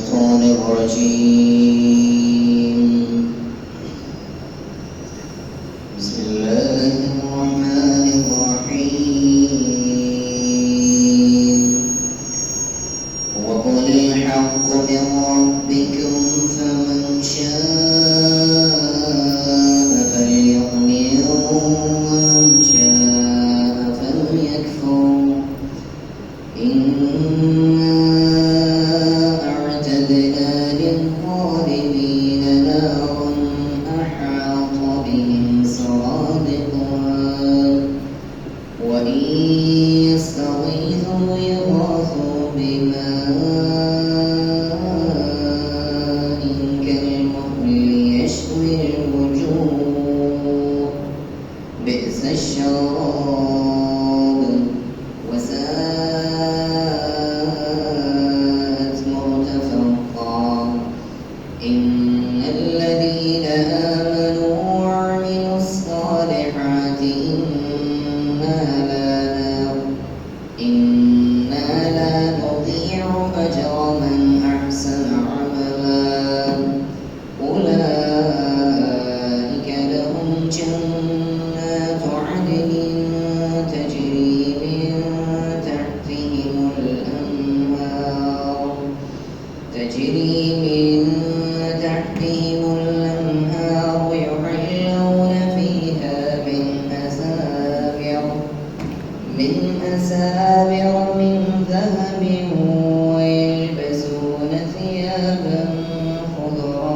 الشيطان الرجيم. بسم الله الرحمن الرحيم. وقل الحق من ربكم فمن شاء فليؤمن ومن شاء فليكفر. إنا أعتدنا للظالمين نارا أحاط بهم سرادقها وإن يستغيثوا يغاثوا بماء كالمهل يشوي الوجوه بئس الشراب وساءت مرتفقا. إن الذين آمنوا وعملوا الصالحات إنا لا نضيع أجر من أحسن عملا. أولئك لهم جنات عدن تجري من تحتهم الأنهار يحلون فيها من أساور من ذهب ويلبسون ثيابا خضرا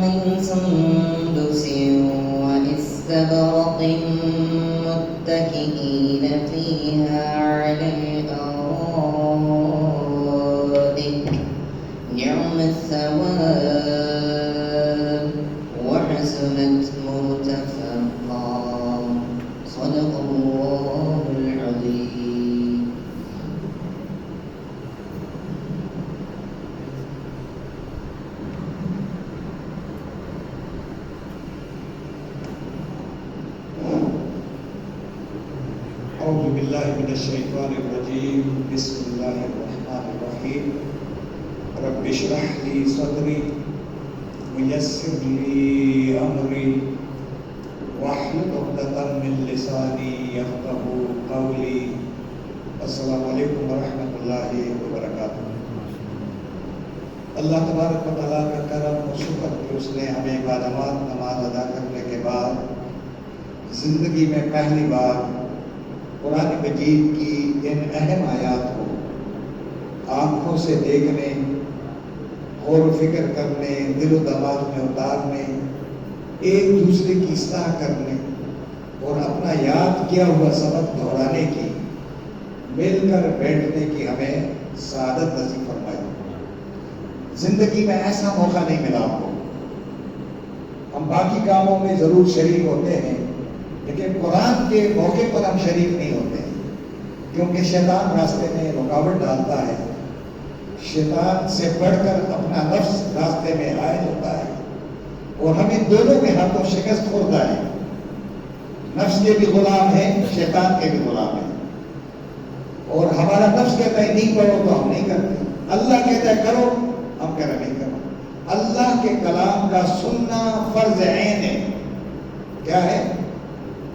من سندس واستبرق متكئين فيها على الأرائك نعم الثواب وحسنت مرتفقا. صدق الله العظيم. أعوذ بالله من الشيطان الرجيم. بسم الله الرحمن الرحيم. رب اشرح لي صدري ويسر لي أمري واحلل عقدة من لساني يفقهوا قولي. السلام علیکم ورحمۃ اللہ وبرکاتہ. اللہ تبارک و تعالیٰ کا کرم و شکر کہ اس نے ہمیں بعد نماز ادا کرنے کے بعد زندگی میں پہلی بار قرآن مجید کی ان اہم آیات کو آنکھوں سے دیکھنے، غور و فکر کرنے، دل و دماغ میں اتارنے، ایک دوسرے کی اصلاح کرنے اور اپنا یاد کیا ہوا سبق دہرانے کی، مل کر بیٹھنے کی ہمیں سعادت نصیب فرمائی. زندگی میں ایسا موقع نہیں ملا آپ کو. ہم باقی کاموں میں ضرور شریک ہوتے ہیں لیکن قرآن کے موقع پر ہم شریک نہیں ہوتے ہیں کیونکہ شیطان راستے میں رکاوٹ ڈالتا ہے. شیطان سے بڑھ کر اپنا نفس راستے میں حائل ہوتا ہے اور ہم ان دونوں کے ہاتھوں شکست خوردا ہے. نفس کے بھی غلام ہیں، شیطان کے بھی غلام ہیں. اور ہمارا نفس کہتا ہے نہیں پڑھو تو ہم نہیں کرتے، اللہ کہتا ہے کرو، ہم کہہ رہے نہیں کرو. اللہ کے کلام کا سننا فرض عین ہے. کیا ہے؟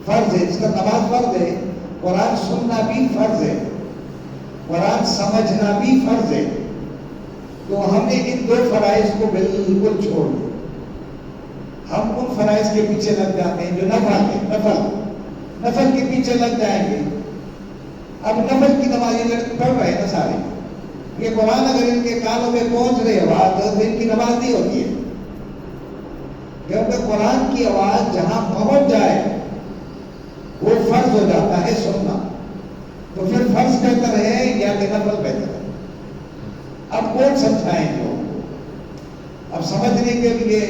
فرض ہے. جس کا نماز فرض ہے، قرآن سننا بھی فرض ہے، قرآن سمجھنا بھی فرض ہے. تو ہم نے ان دو فرائض کو بالکل چھوڑ دیا. ہم ان فرائض کے پیچھے لگ جاتے ہیں جو نفل کے پیچھے لگ جائیں گے. اب نفل کی نماز پڑھ رہے ہیں نا سارے، یہ قرآن اگر ان کے کانوں میں پہنچ رہی آواز تو ان کی نماز نہیں ہوتی ہے. کیونکہ قرآن کی آواز جہاں پہنچ جائے وہ فرض ہو جاتا ہے سننا. تو پھر فرض بہتر ہے یا کہ نفل بہتر ہے؟ اب کون سمجھائیں جو؟ اب سمجھنے کے لیے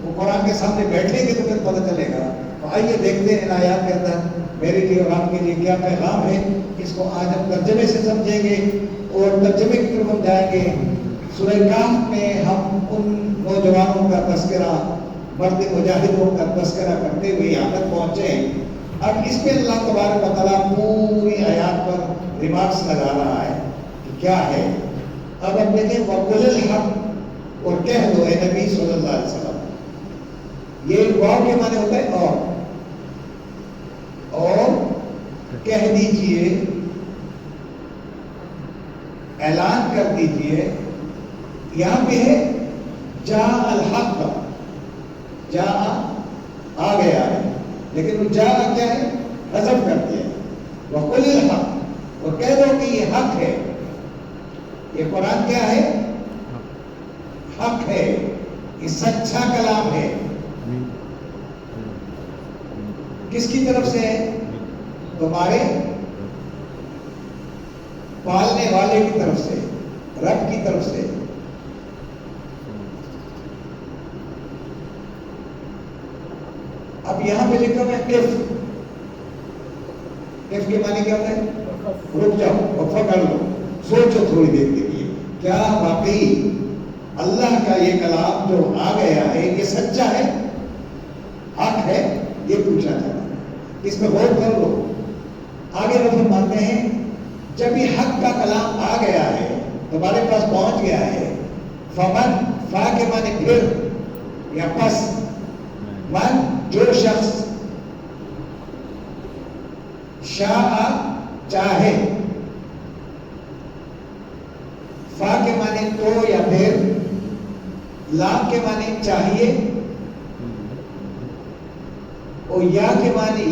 وہ قرآن کے سامنے بیٹھیں گے تو پھر پتہ چلے گا. تو آئیے دیکھتے ہیں ان آیات کے اندر میرے لیے اور آپ کے لیے کیا پیغام ہے. اس کو آج ہم ترجمے سے سمجھیں گے اور ترجمے کی طرف ہم جائیں گے. سورہ کہف میں ہم ان نوجوانوں کا تذکرہ، مرد مجاہدوں کا تذکرہ کرتے ہوئے یہاں تک پہنچے اب اس پہ اللہ تبارک و تعالیٰ پوری آیات پر ریمارکس لگا رہا ہے کہ کیا ہے. اب ہم دیکھیں وَقُلِ الْحَقِّ، اور کہہ دو اے نبی صلی اللہ علیہ وسلم. یہ واو کے معنی ہوتا ہے اور کہہ دیجئے، اعلان کر دیجئے. یہاں پہ ہے جاء الحق، جاء آ گیا ہے، لیکن وہ جاء کیا ہے؟ حذف کر دیا. وَقُلِ الْحَقِّ، اور کہہ دو کہ یہ حق ہے. یہ قرآن کیا ہے؟ حق ہے، یہ سچا کلام ہے. کس کی طرف سے ہے؟ تمہارے پالنے والے کی طرف سے، رب کی طرف سے. اب یہاں پہ لکھا ہوا ہے قف. قف کے معنی کیا ہوتا ہے؟ رک جاؤ، وقفہ کر لو، سوچو تھوڑی دیر کے لیے. کیا واقعی اللہ کا یہ کلام جو آ گیا ہے یہ سچا ہے، حق ہے؟ یہ پوچھا جاتا ہے. اس میں غور کر لو. آگے وہ فرماتے ہیں جب یہ حق کا کلام آ گیا ہے، تمہارے پاس پہنچ گیا ہے، فمن، فا کے معنی پھر یا پس، من جو شخص، شاء چاہے، فا کے معنی تو یا پھر، لام کے معنی چاہیے، اور یا کے معنی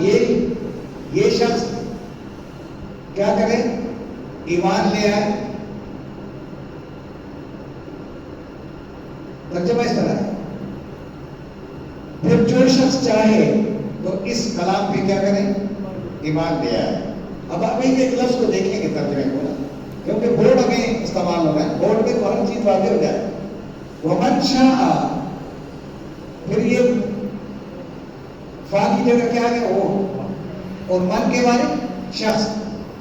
یہ شخص کیا کرے؟ ایمان لے آئے. ترجمہ اس طرح ہے. پھر جو شخص چاہے تو اس کلام پہ کیا کرے؟ ایمان لے آئے. اب آپ ایک لفظ کو دیکھیں گے ترجمے کو، کیونکہ بورڈ ہمیں استعمال ہو رہا ہے، بورڈ میں تو ہر چیز واضح ہو جائے. وَمَنْ شَاءَ، پھر یہ فا کی جگہ کیا ہے؟ وہ، اور من کے بارے شخص،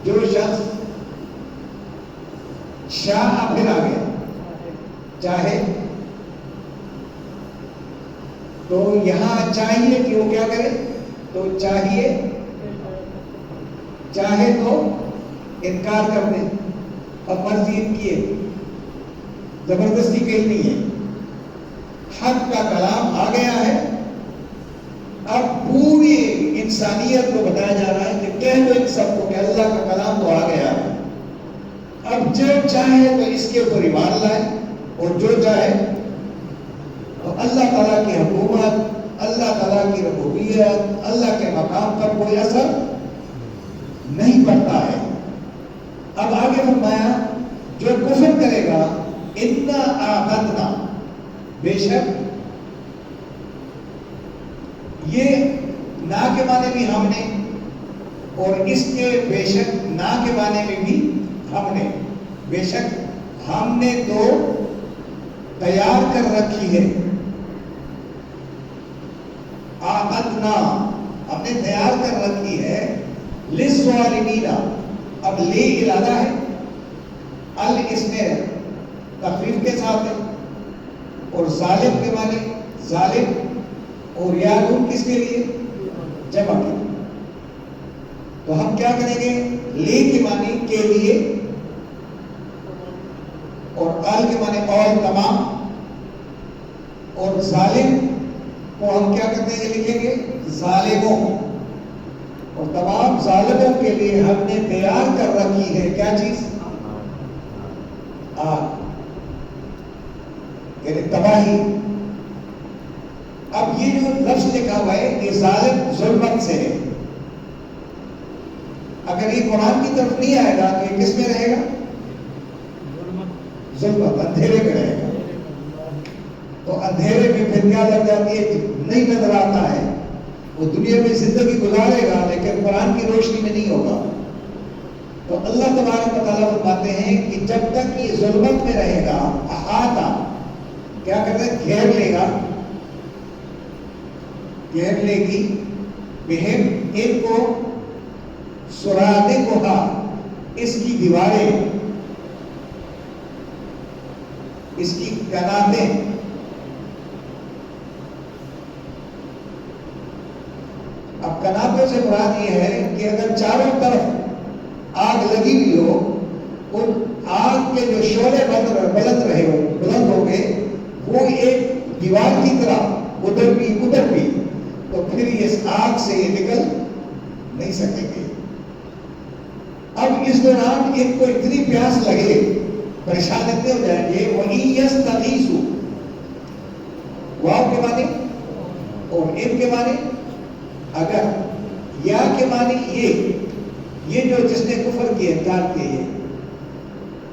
جو شخص، شاء پھر آ گیا چاہے. تو یہاں چاہیے کہ وہ کیا کرے؟ تو چاہیے، چاہے تو انکار کر دے. اب مرضی ان کی ہے، زبردستی کہیں نہیں ہے. حق کا کلام آ گیا ہے. اب پوری انسانیت کو بتایا جا رہا ہے کہ کہہ دو ان سب کو کہ اللہ کا کلام تو آ گیا ہے. اب جو چاہے تو اس کے اوپر ایمان لائے، اور جو چاہے تو اللہ تعالیٰ کی حکومت، اللہ تعالیٰ کی ربوبیت، اللہ کے مقام پر کوئی اثر نہیں پڑتا ہے. اب آگے فرمایا جو کفر کرے گا، انا اعتدنا، بے شک، یہ نا کے معنی بھی ہم نے، اور اس کے بے شک نا کے معنی میں بھی ہم نے. بے شک ہم نے تو تیار کر رکھی ہے. اعتدنا، ہم نے تیار کر رکھی ہے. للظالمین، اب لے ارادہ ہے، ال اس میں تخفیف کے ساتھ ہے، اور ظالم کے معنی ظالم، اور یا نون کس کے لیے؟ جمع کے. تو ہم کیا کریں گے؟ لے کے معنی کے لیے، اور ال کے معنی اور تمام، اور ظالم کو ہم کیا کرتے ہیں؟ لکھیں گے ظالموں، اور تمام ظالموں کے لیے ہم نے تیار کر رکھی ہے کیا چیز؟ آگ، یعنی تباہی. اب یہ جو لفظ لکھا ہوا ہے یہ ظالم ظلمت سے ہے. اگر یہ قرآن کی طرف نہیں آئے گا تو یہ کس میں رہے گا؟ ظلمت، اندھیرے میں رہے گا. تو اندھیرے میں پھر کیا لگ جاتی ہے؟ نہیں نظر آتا ہے. وہ دنیا میں زندگی گزارے گا لیکن قرآن کی روشنی میں نہیں ہوگا. تو اللہ تبارک و تعالیٰ فرماتے ہیں کہ جب تک یہ ظلمت میں رہے گا، احاطہ کیا کرتے ہیں؟ گھیر لے گا، گھیر لے گی، بہم ان کو، سرادقھا اس کی دیواریں، اس کی کناتیں. اب کنابوں سے مراد یہ ہے کہ اگر چاروں طرف آگ لگی ہوئی ہو، ان آگ کے جو شعلے بلند ہو گئے، وہ ایک دیوار کی طرح ادھر بھی، تو پھر اس آگ سے یہ نکل نہیں سکیں گے۔ اب اس دوران ان کو اتنی پیاس لگے، پریشان اتنے ہو جائیں گے، وَإِن يَسْتَغِيثُوا، واو کے معنی اور ان کے معنی اگر، یا کے معنی یہ جو جس نے کفر کی انکار کی ہے۔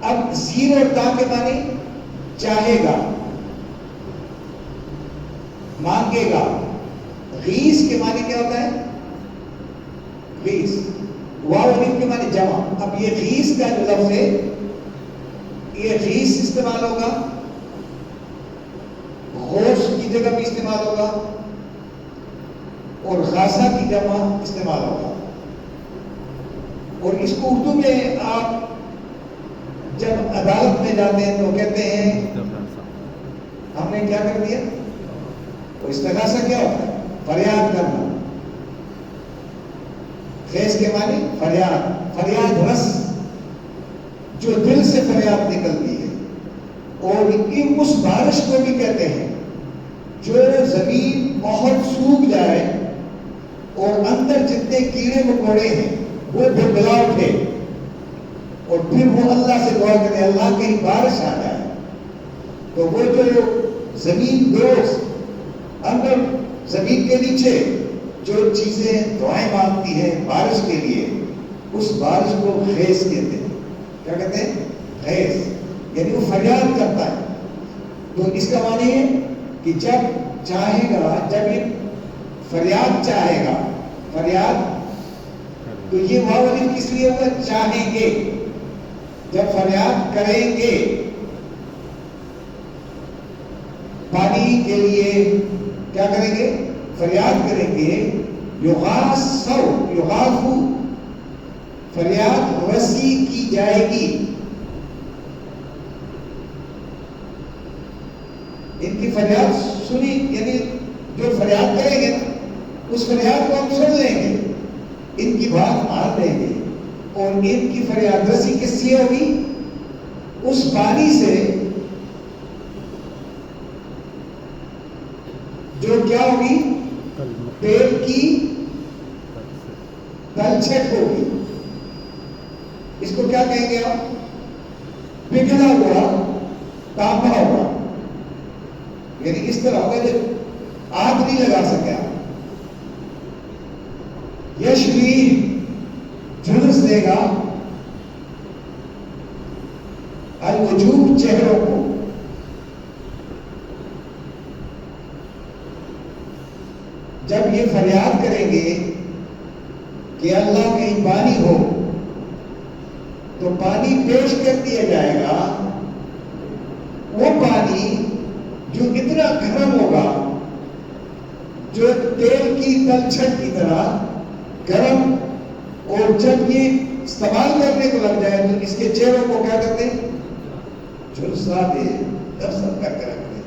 اب زیر اور تا کے معنی چاہے گا، مانگے گا۔ غیث کے معنی کیا ہوتا ہے؟ غیث، واو الف کے معنی جمع۔ اب یہ غیث کا جو لفظ ہے، یہ غیث استعمال ہوگا، غوث کی جگہ بھی استعمال ہوگا، اور غاثہ کی جمع استعمال ہوگا۔ اور اس کو اردو میں آپ جب عدالت میں جاتے ہیں تو کہتے ہیں ہم نے کیا کر دیا؟ وہ استغاثہ کیا ہوتا ہے؟ فریاد کرنا۔ غیث کے معنی فریاد رس، جو دل سے فریاد نکلتی ہے۔ اور اس بارش کو بھی کہتے ہیں جو زمین بہت سوکھ جائے اور اندر جتنے کیڑے مکوڑے ہیں وہ بلبلا اٹھے، اور پھر وہ اللہ سے دعا کرے اللہ کہیں بارش آ جائے، تو وہ جو زمین دوست اندر زمین کے نیچے جو چیزیں دعائیں مانگتی ہیں بارش کے لیے، اس بارش کو غیث کہتے ہیں۔ کیا کہتے ہیں؟ غیث، یعنی وہ فریاد کرتا ہے۔ تو اس کا معنی ہے کہ جب چاہے گا، جب یہ فریاد چاہے گا، فریاد تو یہ واو الف کس لیے ہوگا؟ چاہیں گے، جب فریاد کریں گے پانی کے لیے، کیا کریں گے؟ فریاد کریں گے۔ یغاثو، فریاد رسی کی جائے گی۔ ان کی فریاد سنی، یعنی جو فریاد کریں گے اس فریاد کو ہم سن لیں گے، ان کی بات مان لیں گے، اور ان کی فریاد رسی کس سے ہوگی؟ اس پانی سے جو کیا ہوگی؟ تیل کی تلچھٹ ہوگی۔ اس کو کیا کہیں گے آپ؟ پگھلا ہوا تانبا ہوگا، یعنی اس طرح ہوگا جو آگ نہیں لگا سکے آپ۔ یشوی، جھلس دے گا، الوجوہ، چہروں کو۔ جب یہ فریاد کریں گے کہ اللہ کہیں پانی ہو، تو پانی پیش کر دیا جائے گا۔ وہ پانی جو اتنا گرم ہوگا، جو تیل کی تلچھٹ کی طرح گرم، اور جب یہ استعمال کرنے کو لگ جائے تو اس کے چہروں کو کیا کرتے ہیں؟ جھلسا دے، دفن کر کے رکھ دے۔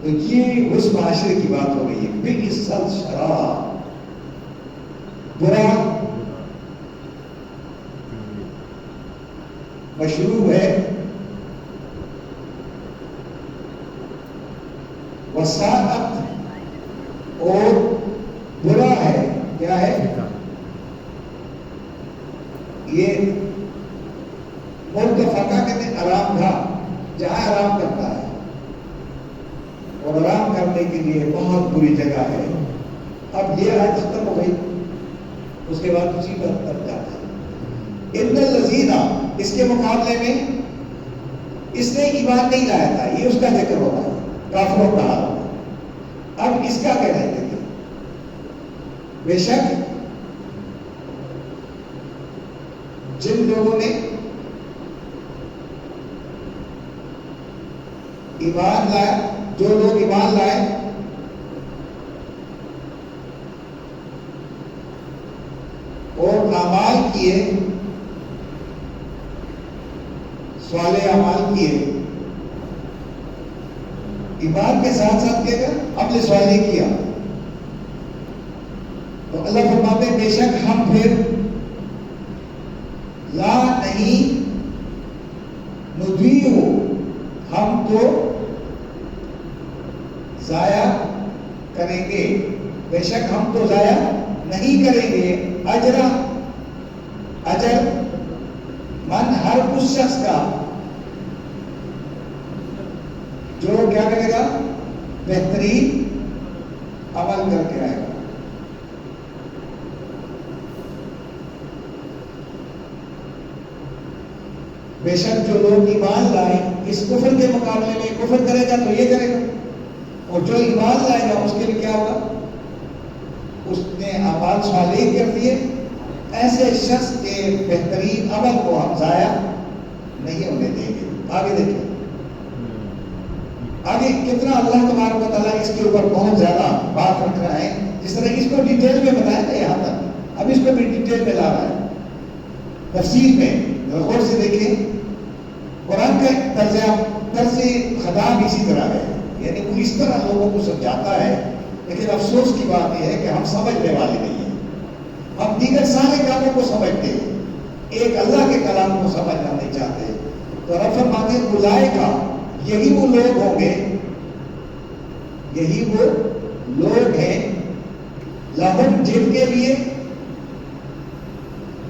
تو یہ اس معاشرے کی بات ہو رہی ہے۔ بئس الشراب، برا مشروب ہے، وساعت، اور برا ہے، کیا ہے؟ یہ مرتفقہ کہتے ہیں آرام گاہ، جہاں آرام کرتا ہے، اور آرام کرنے کے لیے بہت بری جگہ ہے۔ اب یہ آیت ختم ہو گئی، اس کے بعد اسی پر جاتا ہے۔ ان الذین، اس کے مقابلے میں اس نے ایمان نہیں لایا تھا، یہ اس کا ذکر ہو رہا ہے، کافروں کا حال۔ اب اس کا کہنا ہے کہ بے شک جن لوگوں نے ایمان لائے، جو لوگ ایمان لائے اور اعمال کیے، صالح اعمال کیے، ایمان کے ساتھ ساتھ کیا گیا؟ عمل صالح کیا، تو اللہ فرماتے ہیں بے شک ہم پھر لا نہیں نضیع ہم تو ضائع کریں گے، بے شک ہم تو ضائع نہیں کریں گے اجر من ہر اس شخص کا جو کیا کرے گا، بہترین عمل کر کے آئے گا۔ بے شک جو لوگ ایمان لائے اس کفر کے مقابلے میں کفر کرے گا تو یہ کرے گا، اور جو ایمان لائے گا اس کے لیے کیا ہوگا، اس نے اعمال صالح کر دیے، ایسے شخص کے بہترین عمل کو ہم ضائع نہیں ہونے دیں گے۔ آگے دیکھیں، آگے کتنا اللہ تبارک و تعالیٰ اس کے اوپر بہت زیادہ بات رکھ رہا ہے، جس طرح اس کو ڈیٹیل میں بتایا تھا یہاں تک، اب اس کو بھی ڈیٹیل میں لا رہا ہے تفصیل میں۔ غور سے دیکھیں، قرآن کا طرز خطاب اسی طرح ہے، یعنی وہ اس طرح لوگوں کو سمجھاتا ہے، لیکن افسوس کی بات یہ ہے کہ ہم سمجھنے والے نہیں ہیں، ہم دیگر سارے کاموں کو سمجھتے ہیں، ایک اللہ کے کلام کو سمجھنا نہیں چاہتے۔ تو رب فرماتے ہیں اولئک، یہی وہ لوگ ہوں گے، یہی وہ لوگ ہیں، لہم جن کے لیے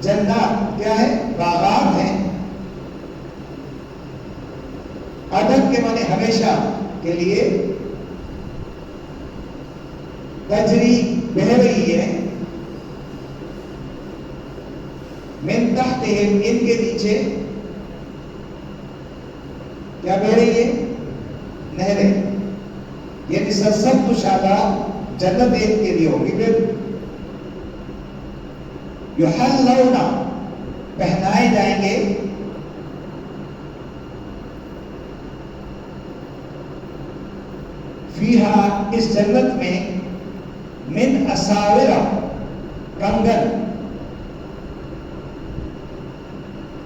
جنات کیا ہے، باغات ہیں، عدن کے معنی ہمیشہ کے لیے، تجری بہ رہی ہے، من تحتہم ان کے نیچے کیا بہ رہی ہے، نہریں، یعنی سرسبز و شاداب جنت ان کے لیے ہوگی۔ پھر یحلون پہنائے جائیں گے، فیہا اس جنت میں، من اساور کنگن،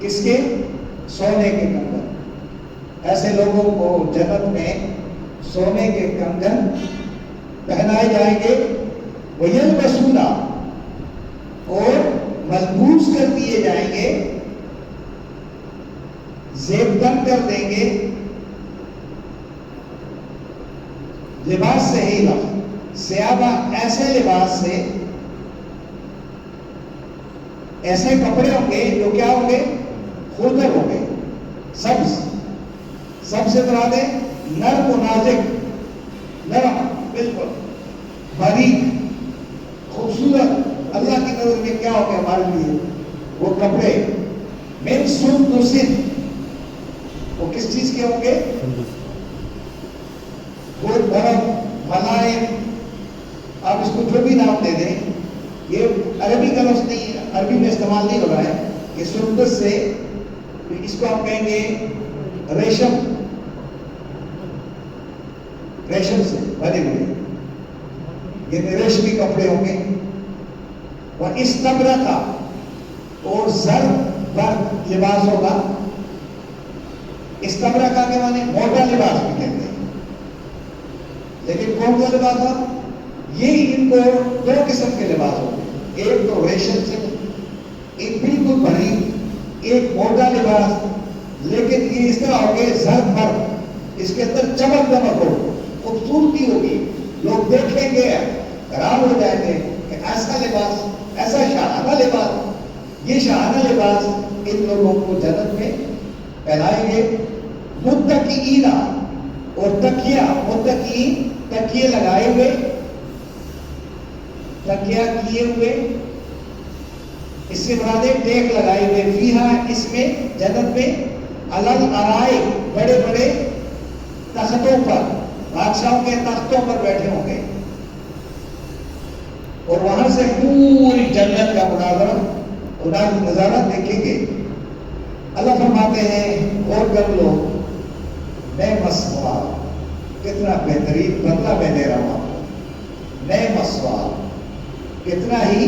کس کے، سونے کے کنگن، ایسے لوگوں کو جنت میں سونے کے کنگن پہنائے جائیں گے، وَيَلْبَسُونَ اور ملبوس کر دیے جائیں گے، زیب بند کر دیں گے، لباس سے ہی لفظ سیابہ ایسے لباس سے، ایسے کپڑے ہوں گے جو کیا ہوں گے، خضر ہوں گے، سبز، سب سے بنا دیں نرم و نازک، نرم بالکل باریک خوبصورت، اللہ کی نظر میں کیا ہو گیا ہمارے لیے وہ کپڑے، من سندس، وہ کس چیز کے ہوں گے، وہ نرم ملائم، آپ اس کو جو بھی نام دے دیں، یہ عربی کا لفظ نہیں ہے، عربی میں استعمال نہیں ہو رہا ہے، کہ سندس سے اس کو آپ کہیں گے ریشم، ریشم سے بنے ہوئے، یہ ریشمی کپڑے ہوں گے، وہ استبرقا اور زرد برق لباس ہوگا، استبرقا کے معنی موٹا لباس بھی کہتے ہیں، لیکن کون سا لباس تھا، یہ ان کو دو قسم کے لباس ہوتے ہیں، ایک تو ریشم سے، ایک بالکل باریک، ایک موٹا لباس، لیکن یہ اس طرح ہوگے زرد برق، اس کے اندر چمک دمک ہو، خوبصورتی ہوگی، لوگ دیکھیں گے حیران ہو جائیں گے کہ ایسا لباس، ایسا شاہانہ لباس، یہ شاہانہ لباس ان لوگوں کو جنت میں پہنائیں گے، متکئین اور تکیہ، متکئین تکیے لگائے ہوئے، تکیہ کیے ہوئے، اس سے مراد ہے ٹیک لگائے ہوئے، فیہا اس میں جنت میں، علل ارائے بڑے بڑے تختوں پر، بادشاہوں کے تختوں پر بیٹھے ہوں گے، اور وہاں سے پوری جنت کا نظارہ دیکھیں گے۔ اللہ فرماتے ہیں غور کر لو، میں مسوا، کتنا بہترین بدلہ میں دے رہا ہوں، میں مسوا، کتنا ہی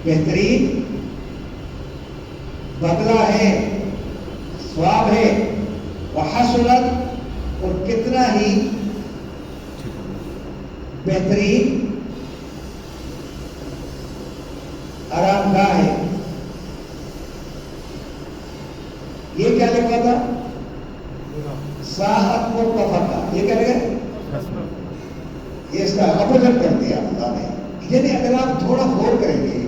بہترین بدلہ ہے، ثواب ہے، وحسنت اور کتنا ہی بہترین آرام گاہ ہے. یہ کیا لکھا تھا؟ ساحت مرتفقہ. یہ کیا لکھا؟ یہ اس کا اپوزٹ کر دیا اللہ نے. یعنی اگر آپ تھوڑا غور کریں گے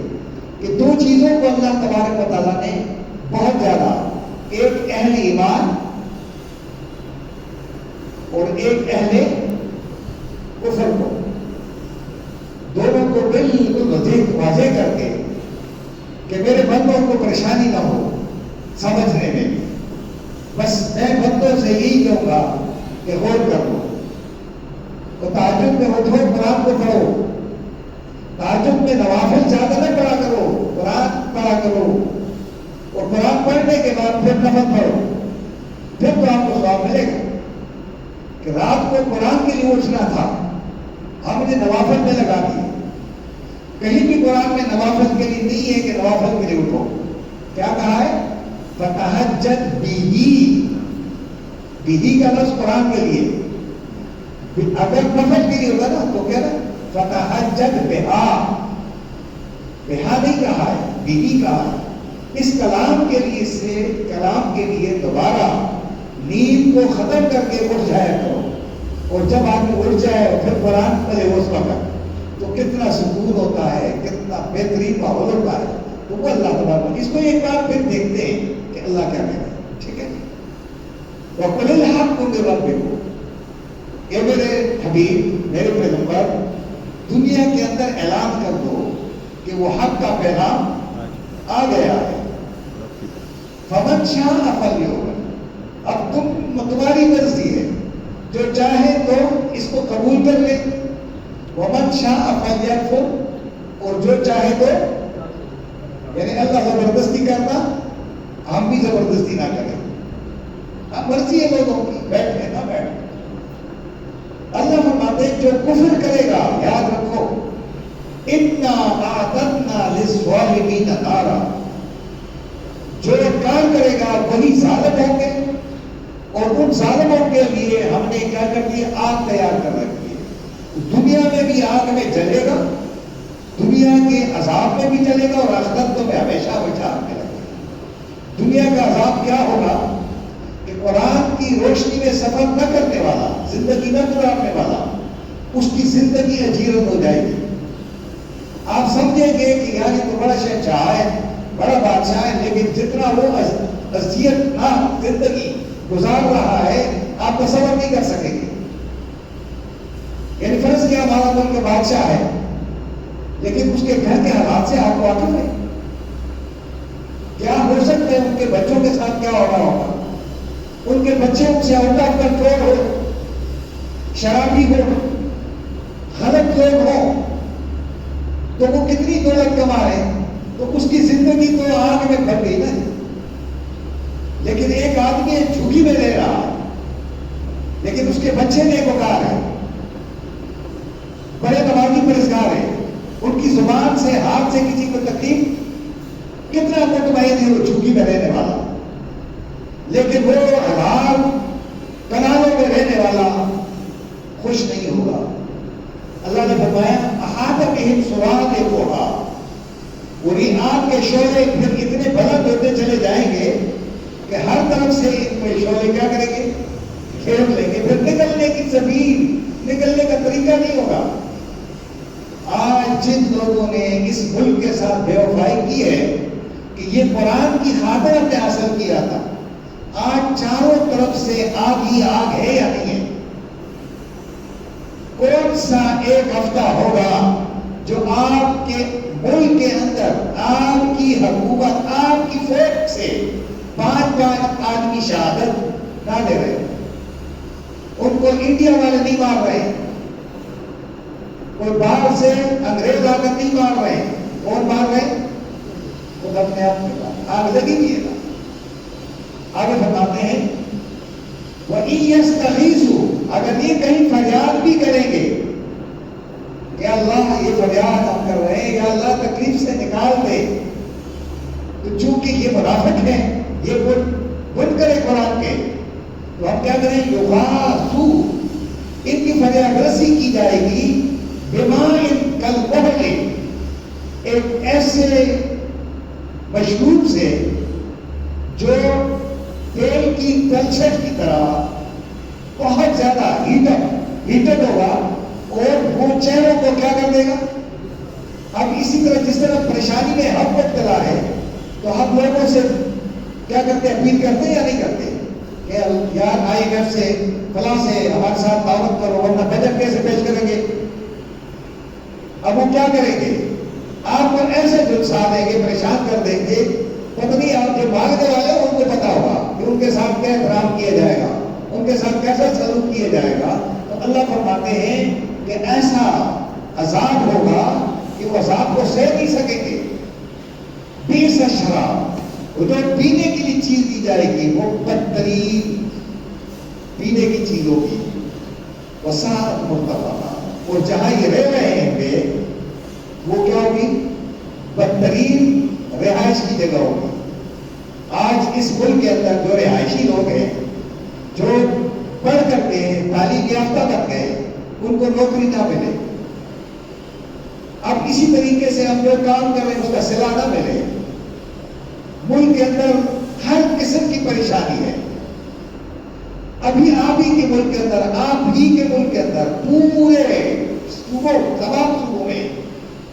کہ دو چیزوں کو اللہ تبارک و تعالیٰ نے بہت زیادہ، ایک اہل ایمان اور ایک اہل کفر کو، دونوں کو بالکل واضح کر کے کہ میرے بندوں کو پریشانی نہ ہو سمجھنے میں. بس میں بندوں سے یہی کہوں گا کہ غور کر لو. تو تہجد میں اٹھو، قرآن کو پڑھو. تہجد میں نوافل زیادہ نہ پڑھا کرو، قرآن پڑھا کرو. اور قرآن پڑھنے کے بعد پھر نفل پڑھو. پھر تو آپ کو ثواب ملے گا. کہ رات کو قرآن کے لیے اٹھنا تھا، ہم نے نوافل میں لگا دیے. کہیں بھی قرآن میں نوافل کے لیے نہیں ہے کہ نوافل کے لیے اٹھو. کیا کہا ہے؟ فتہجد بِهِ. بِهِ کا لفظ قرآن کے لیے. اگر نفل کے لیے ہوگا نا تو کیا نا فتہجد بِهَا. بِهَا نہیں کہا ہے، بِهِ کہا ہے. اس کلام کے لیے کلام کے لیے دوبارہ نیند کو ختم کر کے اٹھ جایا کرو. اور جب آدمی اٹھ جائے اور پھر قرآن پڑھے اس وقت تو کتنا سکون ہوتا ہے، کتنا بہترین ماحول ہوتا ہے. تو وہ اللہ تبارک اس کو ایک بار پھر دیکھتے ہیں کہ اللہ کیا کہہ رہا ہے. ٹھیک ہے. وَقُلِ الْحَقُّ مِن رَبِّكُمْ. اے میرے حبیب، میرے پیغمبر، دنیا کے اندر اعلان کر دو کہ وہ حق کا پیغام آ گیا ہے. فَمَنْ شَاءَ فَلْيُؤْمِنْ. اب تمہاری مرضی ہے، جو چاہے تو اس کو قبول کر لے. وَمَنْ شَاءَ فَلْيَكْفُرْ. اور جو چاہے تو، یعنی اللہ زبردستی کرنا، ہم بھی زبردستی نہ کریں. اب مرضی ہے لوگوں کی، بیٹھے نہ بیٹھے. اللہ فرماتے ہیں جو کفر کرے گا، یاد رکھو، اِنَّا أَعْتَدْنَا لِلظَّالِمِينَ نَارًا. جو انکار کرے گا وہی ظالم ہوں گے، اور ان ظالموں کے لیے ہم نے کیا کر دیا؟ آگ تیار کر رکھی ہے. دنیا میں بھی آگ میں جلے گا، دنیا کے عذاب میں بھی جلے گا، اور آخرت میں ہمیشہ آگ میں لگے گا. دنیا کا عذاب کیا ہوگا؟ کہ قرآن کی روشنی میں سفر نہ کرنے والا، زندگی نہ گزارنے والا، اس کی زندگی اجیرت ہو جائے گی. آپ سمجھیں گے کہ یار یہ تو بڑا شہنشاہ ہے، بڑا بادشاہ ہے، لیکن جتنا وہ اذیت ناک زندگی گزار رہا ہے آپ تصور نہیں کر سکیں گے. یعنی فرض کیا ہمارا ملک بادشاہ ہے، لیکن اس کے گھر کے حالات سے آپ واقف ہے. کیا ہو سکتا ہے ان کے بچوں کے ساتھ کیا ہو رہا ہوگا؟ ان کے بچے ان سے آؤٹ آف کنٹرول ہو، شرابی ہو، غلط لوگ ہوں، تو وہ کتنی دولت کما رہے ہیں. تو اس کی زندگی تو آگ میں بھر گئی نا. لیکن ایک آدمی جھوکی میں رہ رہا ہے، لیکن اس کے بچے نیکوکار ہیں، بڑے نمازی پرہیزگار ہیں، ان کی زبان سے، ہاتھ سے کسی کو تکلیف، کتنا مطمئن ہے وہ جھوکی میں رہنے والا. لیکن وہ ہزار کنالوں میں رہنے والا خوش نہیں ہوگا. اللہ نے فرمایا احاطہ بہم سرادقها. پوری آگ کے شعلے پھر اتنے بلند ہوتے چلے جائیں گے کہ ہر طرف سے ان میں شعلے کیا کریں گے؟ گھیر لیں گے. پھر نکلنے کی زمین، نکلنے کا طریقہ نہیں ہوگا. آج جن لوگوں نے اس ملک کے ساتھ بے وفائی کی ہے کہ یہ قرآن کی خاطر ہم نے حاصل کیا تھا، آج چاروں طرف سے آگ ہی آگ ہے یا نہیں ہے؟ کون سا ایک ہفتہ ہوگا جو آپ کے ملک کے اندر آپ کی حکومت، آپ کی فوج سے 5 آدمی شہادت نہ دے رہے؟ ان کو انڈیا والے نہیں مار رہے، کوئی باہر سے انگریز آ کر نہیں مار رہے. کون مار رہے؟ خود اپنے آپ کے پاس آگ لگی ہوئی ہے. آگے فرماتے ہیں وَإِن يَسْتَغِيثُوا. اگر یہ کہیں فریاد بھی کریں گے کہ اللہ یہ فریاد ہم کر رہے ہیں، یا اللہ تکلیف سے نکال دے، تو چونکہ یہ منافق ہیں، یہ بن کرے قرآن کے، تو ہم کیا کریں؟ یغاثوا. ان کی فریاد رسی کی جائے گی بیمائن کالکحل، ایک ایسے مشروب سے جو تیل کی تلچھٹ کی طرح بہت زیادہ ہیٹڈ ہوگا اور وہ چہروں کو کیا کر دے گا. اب اسی طرح جس طرح پریشانی میں ہم مبتلا ہے تو ہم لوگوں سے کیا کرتے ہیں, اپیل کرتے ہیں یا نہیں کرتے کہ یار IMF سے فلاں سے ہمارے ساتھ تعاون کرو ورنہ بجٹ کیسے پیش کریں گے. اب وہ کیا کریں گے, آپ کو ایسے جلسہ دیں گے, پریشان کر دیں گے. پتہ نہیں آپ جو مانگنے والے ہیں ان کو پتا ہوگا کہ ان کے ساتھ کیا احترام کیا جائے گا, ان کے ساتھ کیسا سلوک کیا جائے گا. تو اللہ فرماتے ہیں کہ ایسا عذاب ہوگا کہ وہ عذاب کو سہ نہیں سکیں گے. بیس شراب, وہ جو پینے کے لیے چیز دی جائے گی وہ بدترین پینے کی چیز ہوگی. وساعت مرتفع, اور جہاں یہ رہ رہے ہیں وہ کیا ہوگی, بدترین رہائش کی جگہ ہوگی. آج اس ملک کے اندر جو رہائشی لوگ ہیں, جو پڑھ کر کے تعلیم یافتہ تک گئے, ان کو نوکری نہ ملے. اب اسی طریقے سے ہم جو کام کر رہے ہیں اس کا صلہ نہ ملے. ملک کے اندر ہر قسم کی پریشانی ہے. ابھی آپ ہی کے ملک کے اندر, آپ ہی کے ملک کے اندر پورے صوبوں, تمام صوبوں میں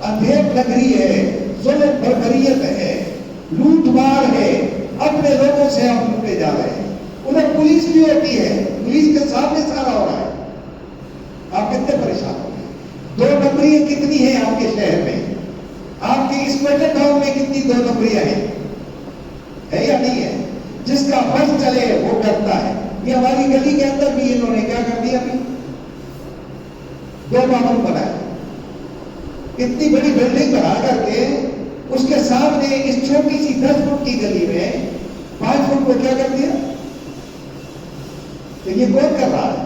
اندھیر نگری ہے, ظلم بربریت ہے, لوٹ مار ہے, اپنے لوگوں سے ہم لوٹے جا رہے ہیں. ادھر پولیس بھی ہوتی ہے, پولیس کے سامنے سارا ہو رہا ہے. آپ کتنے پریشان ہو گئے. 2 نمبریاں کتنی ہیں آپ کے شہر میں, آپ کے اس میٹر ٹاؤن میں کتنی 2 نمبریاں ہیں, ہے یا نہیں ہے. جس کا بس چلے وہ ڈرتا ہے. یہ ہماری گلی کے اندر بھی انہوں نے کیا کر دیا, ابھی 2 معمول بنائے. اتنی بڑی بلڈنگ بنا کر کے اس کے سامنے اس چھوٹی سی 10 فٹ کی گلی میں 5 فٹ کو کیا کر دیا. تو یہ کون کر رہا ہے,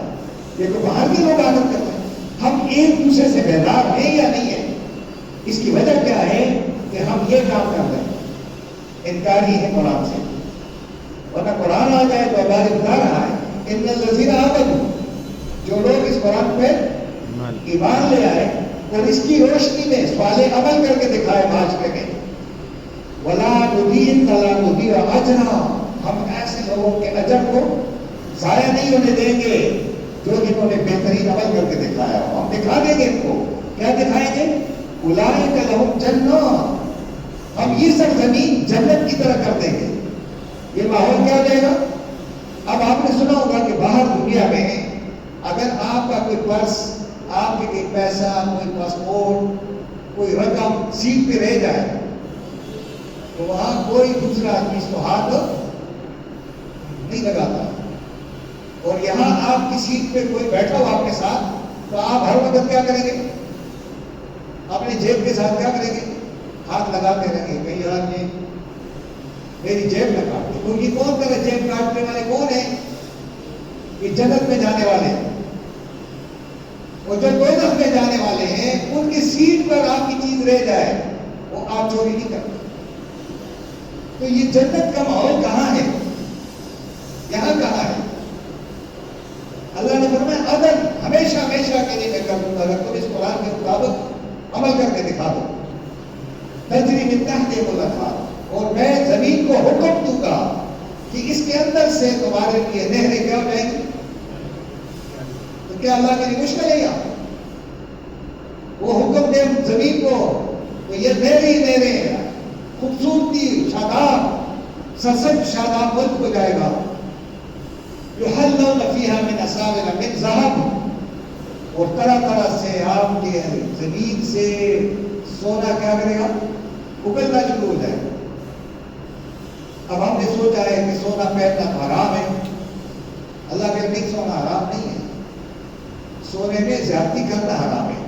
یہ تو باہر کے لوگ عادت کرتے ہیں. ہم ایک دوسرے سے بیدار ہیں یا نہیں ہے. اس کی وجہ کیا ہے کہ ہم یہ کام کر رہے ہیں, انکاری ہے قرآن سے. ورنہ قرآن آ جائے تو اللہ بتا رہا ہے ان الذین آمنوا, جو لوگ اس قرآن پہ ایمان لے آئے اور اس کی روشنی میں صالح عمل کر کے دکھائے معاشرے میں, ولا نضيع اجرا, ہم ایسے لوگوں کے اجر کو ضائع نہیں ہونے دیں گے جو انہوں نے بہترین عمل کر کے دکھایا. ہم دکھا دیں گے ان کو. کیا دکھائیں گے, اولئک لہم جنات, ہم یہ سب زمین جنت کی طرح کر دیں گے. یہ ماحول کیا ہو جائے گا. اب آپ نے سنا ہوگا کہ باہر دنیا میں اگر آپ کا کوئی پرس, آپ کے کوئی پیسہ, کوئی پاسپورٹ, کوئی رقم سیٹ پہ رہ جائے تو وہاں کوئی دوسرا آدمی اس کو ہاتھ نہیں لگاتا. اور یہاں آپ کی سیٹ پہ کوئی بیٹھا ہو آپ کے ساتھ تو آپ ہر وقت کیا کریں گے, اپنی جیب کے ساتھ کیا کریں گے, ہاتھ لگاتے رہیں گے. کہیں یار یہ میری جیب نہ کاٹ. تو یہ کون کرے, جیب کاٹنے والے کون ہیں, یہ جنت میں جانے والے ہیں. اور جو دوزخ میں جانے والے ہیں ان کی سیٹ پر آپ کی چیز رہ جائے وہ آپ چوری نہیں کرتے. تو یہ جنت کا ماحول کہاں ہے, یہاں کہاں ہے. اللہ نے فرمایا عدل, ہمیشہ ہمیشہ کے لیے میں کر دوں گا اگر تم اس قرآن کے مطابق عمل کر کے دکھا دو. تجری من تحتہم الانہار, اور میں زمین کو حکم دوں گا کہ اس کے اندر سے تمہارے لیے نہریں کیا ہو جائیں گی. تو کیا اللہ کے لیے مشکل ہے یہاں, وہ حکم دے زمین کو تو یہ نہریں خوبصورتی, شاداب, سرسبز شاداب ملک ہو جائے گا. یحلون فیہا من اساور من ذہب, اور طرح طرح سے آپ کے زمین سے سونا کیا کرے گا, اگلنا شروع ہو جائے گا. اب ہم نے سوچا ہے کہ سونا پہننا حرام ہے. اللہ کے نزدیک سونا حرام نہیں ہے. سونے میں زیادتی کرنا حرام ہے.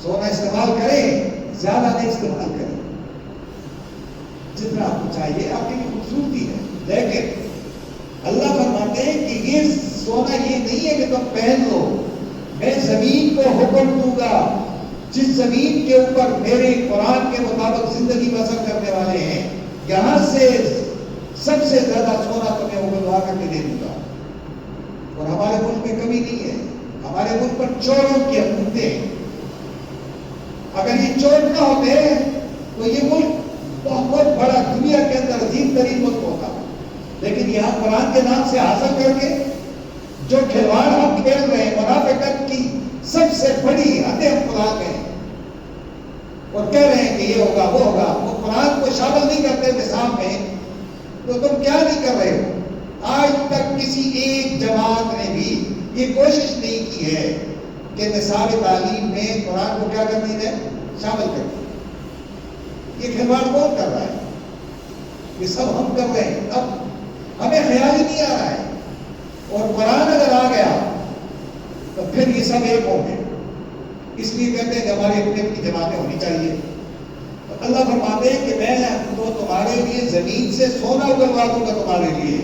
سونا استعمال کریں, زیادہ نہیں استعمال کریں. جتنا آپ کو چاہیے آپ کے لیے خوبصورتی ہے, لیکن اللہ فرماتے ہیں کہ یہ سونا یہ نہیں ہے کہ تم پہن لو. میں زمین کو حکم دوں گا, جس زمین کے اوپر میرے قرآن کے مطابق زندگی بسر کرنے والے ہیں, یہاں سے سب سے زیادہ سونا تمہیں اگلوا کر کے دے دوں گا. اور ہمارے ملک میں کمی نہیں ہے. ہمارے ملک پر چوروں کی حکومتیں ہیں. اگر یہ چور نہ ہوتے تو یہ ملک بہت بڑا دنیا کے اندر عظیم ترین ملک ہوتا. لیکن یہاں قرآن کے نام سے حاصل کر کے جو کھلواڑ ہم کھیل رہے ہیں، منافقت کی سب سے بڑی حدیں ہم قرآن میں ہیں اور کہہ رہے ہیں کہ یہ ہوگا وہ ہوگا. وہ قرآن کو شامل نہیں کرتے نصاب میں، تو تم کیا نہیں کر رہے ہو؟ آج تک کسی ایک جماعت نے بھی یہ کوشش نہیں کی ہے کہ نصاب تعلیم میں قرآن کو کیا کرنی ہے، شامل کرنی. یہ کھلواڑ کون کر رہا ہے؟ یہ سب ہم کر رہے ہیں. اب ہمیں خیال ہی نہیں آ رہا ہے. اور قرآن اگر آ گیا تو پھر یہ سب ایک ہوں گے. اس لیے کہتے ہیں کہ ہماری اپنی اپنی جماعتیں ہونی چاہیے. تو اللہ فرماتے ہیں کہ میں تو تمہارے لیے زمین سے سونا اگلوا دوں گا تمہارے لیے.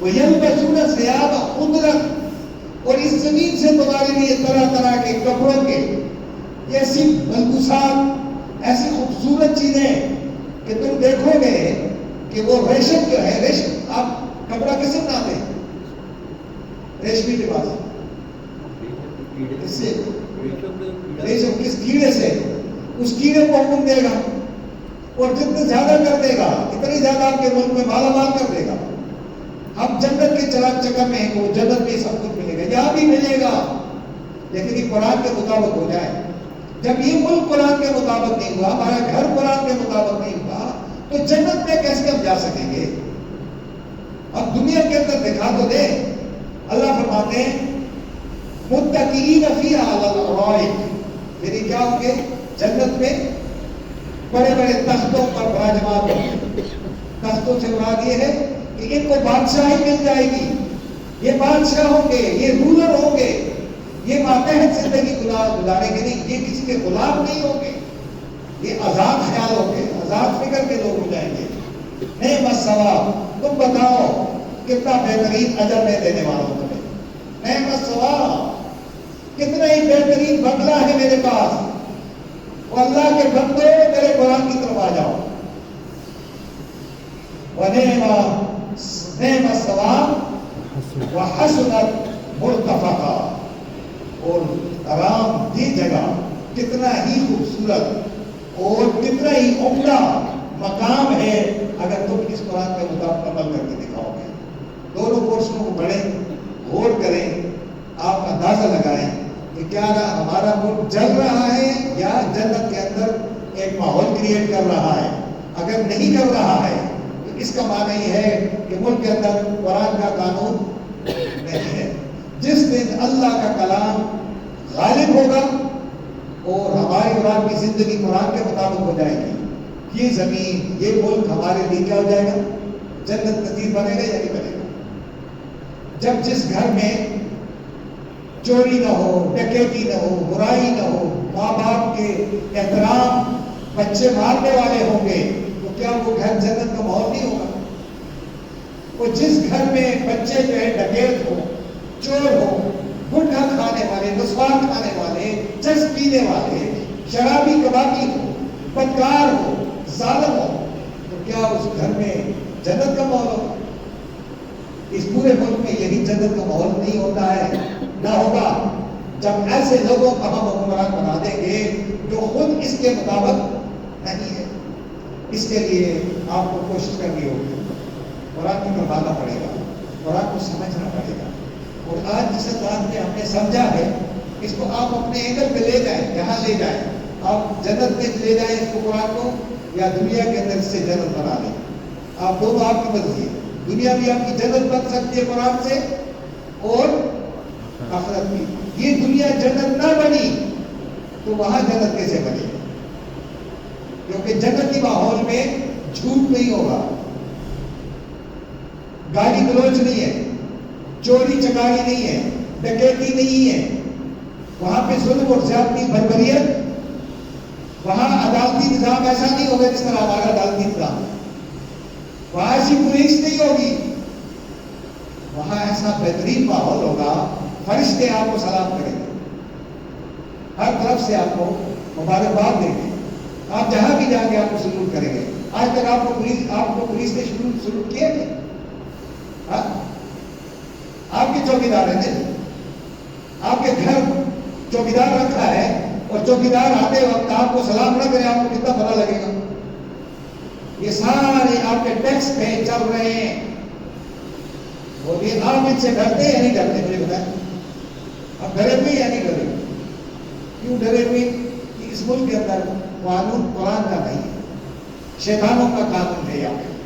وَيَلْبَسُونَ ثِيَابَ خُضْرًا، اور اس زمین سے تمہارے لیے طرح طرح کے کپڑوں کے ایسی ملبوسات، ایسی خوبصورت چیزیں کہ تم دیکھو گے کہ وہ ریشم جو ہے، ریشم آپ کپڑا کیسے بناتے ہیں؟ ریشمی لباس اس سے، ریشم کس کیڑے سے؟ اس کیڑے کو حکم دے گا اور جتنے زیادہ کر دے گا اتنی زیادہ آپ کے ملک میں مالا مال کر دے گا. ہم جنت کے چراغ چکر میں ہیں، وہ جنت میں سب کچھ ملے گا، یہاں بھی ملے گا، لیکن یہ قرآن کے مطابق ہو جائے. جب یہ ملک قرآن کے مطابق نہیں ہوا، ہمارا گھر قرآن کے مطابق نہیں ہوا، تو جنت میں کیسے ہم جا سکیں گے؟ اب دنیا کے اندر دکھا تو دے. اللہ فرماتے ہیں متکئین فیہا علی الارائک، یعنی کیا ہوں گے؟ جنت میں بڑے بڑے تختوں پر براجمان ہوں گے. تختوں سے مراد یہ ہے کہ ان کو بادشاہی مل جائے گی. یہ بادشاہ ہوں گے، یہ رولر ہوں گے، یہ ماتحت زندگی گزاریں گے نہیں، یہ کسی کے غلام نہیں ہوں گے، یہ آزاد خیال ہوں گے، آزاد فکر کے لوگ ہو جائیں گے. نعم الثواب، تم بتاؤ کتنا بہترین اجر میں دینے والا ہوں تمہیں. نعم الثواب، کتنا ہی بہترین بدلہ ہے میرے پاس. وہ اللہ کے بندو میرے قرآن کی طرف آ جاؤ. نعم الثواب وحسنت مرتفقا، اور آرام دی جگہ کتنا ہی خوبصورت اور کتنا ہی عمدہ مقام ہے اگر تم اس قرآن کے مطابق عمل کر کے دکھاؤ گے. دونوں پورشنوں کو پڑھیں، غور کریں، آپ اندازہ لگائیں کہ کیا ہمارا ملک جل رہا ہے یا جنت کے اندر ایک ماحول کریٹ کر رہا ہے. اگر نہیں کر رہا ہے تو اس کا معنی یہ ہے کہ ملک کے اندر قرآن کا قانون نہیں ہے. جس دن اللہ کا کلام غالب ہوگا اور ہماری اور آپ کی زندگی قرآن کے مطابق ہو جائے گی، یہ زمین، یہ ملک ہمارے لیے کیا ہو جائے گا؟ جنت نظیر بنے گا یا نہیں بنے گا؟ جب جس گھر میں چوری نہ ہو، ڈکیتی نہ ہو، برائی نہ ہو، ماں باپ کے احترام بچے مارنے والے ہوں گے، تو کیا وہ گھر جنت کا ماحول نہیں ہوگا؟ وہ جس گھر میں بچے جو ہے ڈکیت ہو، چور ہو، گٹکا کھانے والے، مسواک کھانے والے، چرس پینے والے، شرابی کبابی ہو، بدکار ہو، ظالم ہو، تو کیا اس گھر میں جنت کا ماحول ہوگا؟ اس پورے ملک میں یہی جنت کا ماحول نہیں ہوتا ہے، نہ ہوگا جب ایسے لوگوں کو ہم حکمران بنا دیں گے جو خود اس کے مطابق نہیں ہے. اس کے لیے آپ کو کوشش کرنی ہوگی، قرآن کی طرف آنا پڑے گا، قرآن کو سمجھنا پڑے گا. اور آج جس انداز میں ہم نے سمجھا ہے اس کو آپ اپنے اینگل پہ لے جائیں، جہاں لے جائیں. آپ جنت میں لے جائیں اس کو قرآن کو، یا دنیا کے اندر اس سے جنت بنا لیں. آپ دونوں آپ کی مرضی ہے. دنیا بھی آپ کی جنت بن سکتی ہے قرآن سے، اور آخرت بھی. یہ دنیا جنت نہ بنی تو وہاں جنت کیسے بنے؟ کیونکہ جنتی ماحول میں جھوٹ نہیں ہوگا، گالی گلوچ نہیں ہے، چوری چکاری نہیں ہے، ڈکیتی نہیں ہے. وہاں پہ ظلم اور زیادتی، بربریت، وہاں عدالتی نظام ایسا نہیں ہوگا جس طرح ہمارا عدالتی نظام. وہاں ایسی پولیس نہیں ہوگی، وہاں ایسا بہترین ماحول ہوگا، فرشتے آپ کو سلام کریں گے، ہر طرف سے آپ کو مبارکباد دیں گے. آپ جہاں بھی جائیں گے آپ کو سلوٹ کریں گے. آج تک آپ کو پولیس نے سلوٹ کیے تھے؟ آپ کے چوکیدار ہیں، آپ کے گھر چوکیدار رکھا ہے اور چوکیدار آتے وقت آپ کو سلام نہ کرے، آپ کو کتنا برا لگے گا؟ یہ سارے آپ کے ٹیکس پہ چل رہے ہیں، اور یہ آپ ان سے ڈرتے یا نہیں ڈرتے؟ مجھے بتائیں، آپ ڈرے ہوئے یا نہیں ڈرے؟ کیوں ڈرے ہوئے؟ کہ اس ملک کے اندر قانون قرآن کا نہیں ہے، شیطانوں کا قانون ہے یہاں پہ۔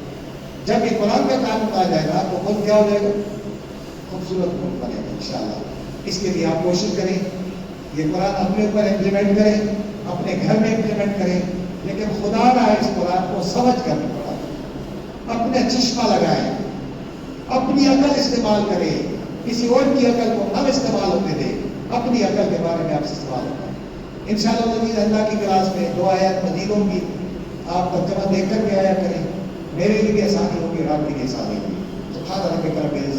جب یہ قرآن کا قانون آ جائے گا تو ملک کیا ہو جائے گا؟ خوبصورت ملک بنے گا انشاءاللہ۔ اس کے لیے آپ کوشش کریں، یہ قرآن اپنے اوپر امپلیمنٹ کریں، اپنے گھر میں امپلیمنٹ کریں، لیکن خدا نہ اس قرآن کو سمجھ کر پڑھا، اپنے چشمہ لگائیں، اپنی عقل استعمال کریں، کسی اور کی عقل کو نہ استعمال ہوتے دیں، اپنی عقل کے بارے میں آپ سے استعمال ہوگا انشاءاللہ۔ اللہ کی کلاس میں 2 آیات مزید ہوں گی، آپ ترجمہ دیکھ کر کے آیا کریں، میرے لیے بھی آسانی ہوگی اور آپ کے لیے آسانی ہوگی۔ سبحان ربک رب العزت